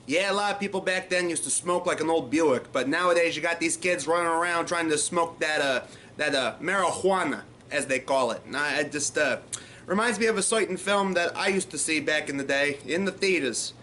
Yeah, a lot of people back then used to smoke like an old Buick, but nowadays you got these kids running around trying to smoke that marijuana, as they call it. And it just reminds me of a certain film that I used to see back in the day in the theaters.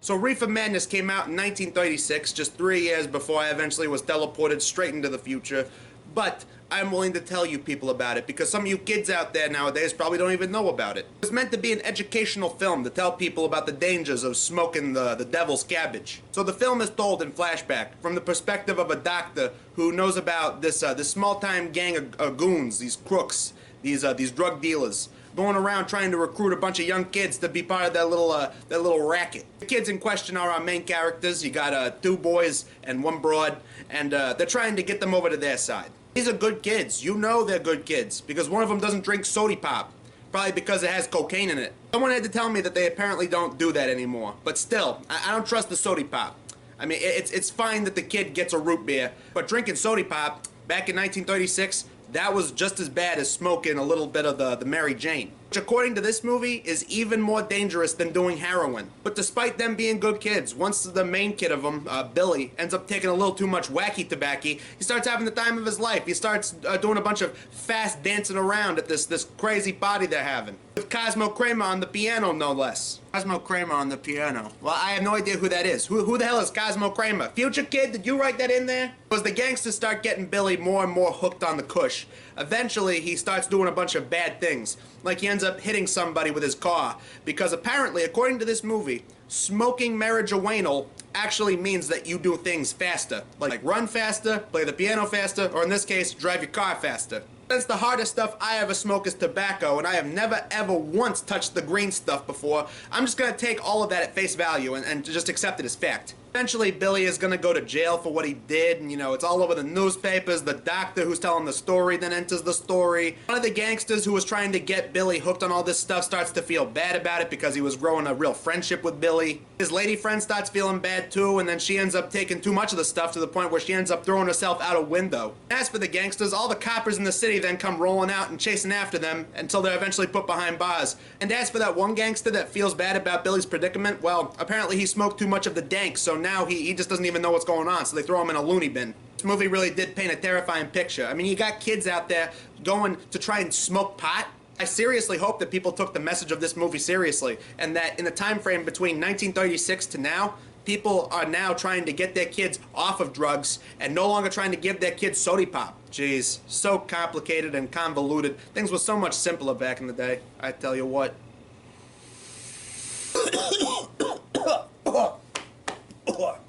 So Reefer Madness came out in 1936, just 3 years before I eventually was teleported straight into the future. But I'm willing to tell you people about it because some of you kids out there nowadays probably don't even know about it. It was meant to be an educational film to tell people about the dangers of smoking the devil's cabbage. So the film is told in flashback from the perspective of a doctor who knows about this small-time gang of goons, these crooks, these drug dealers, going around trying to recruit a bunch of young kids to be part of their little racket. The kids in question are our main characters. You got 2 boys and 1 broad, and they're trying to get them over to their side. These are good kids. You know they're good kids because one of them doesn't drink soda pop, probably because it has cocaine in it. Someone had to tell me that they apparently don't do that anymore, but still, I don't trust the soda pop. I mean, it's fine that the kid gets a root beer, but drinking soda pop back in 1936, that was just as bad as smoking a little bit of the Mary Jane, which according to this movie is even more dangerous than doing heroin. But despite them being good kids, once the main kid of them, Billy, ends up taking a little too much wacky tobacco, he starts having the time of his life. He starts doing a bunch of fast dancing around at this crazy party they're having. With Cosmo Kramer on the piano, no less. Cosmo Kramer on the piano. Well, I have no idea who that is. Who the hell is Cosmo Kramer? Future Kid, did you write that in there? Because the gangsters start getting Billy more and more hooked on the kush. Eventually, he starts doing a bunch of bad things. Like he ends up hitting somebody with his car. Because apparently, according to this movie, smoking marijuana actually means that you do things faster. Like run faster, play the piano faster, or in this case, drive your car faster. Since the hardest stuff I ever smoke is tobacco, and I have never ever once touched the green stuff before, I'm just gonna take all of that at face value and just accept it as fact. Eventually, Billy is gonna go to jail for what he did, and you know, it's all over the newspapers. The doctor who's telling the story then enters the story. One of the gangsters who was trying to get Billy hooked on all this stuff starts to feel bad about it because he was growing a real friendship with Billy. His lady friend starts feeling bad too, and then she ends up taking too much of the stuff to the point where she ends up throwing herself out a window. As for the gangsters, all the coppers in the city then come rolling out and chasing after them until they're eventually put behind bars. And as for that one gangster that feels bad about Billy's predicament, well, apparently he smoked too much of the dank, so now he just doesn't even know what's going on, so they throw him in a loony bin. This movie really did paint a terrifying picture. I mean, you got kids out there going to try and smoke pot. I seriously hope that people took the message of this movie seriously, and that in the time frame between 1936 to now, people are now trying to get their kids off of drugs and no longer trying to give their kids soda pop. Jeez, so complicated and convoluted. Things were so much simpler back in the day, I tell you what.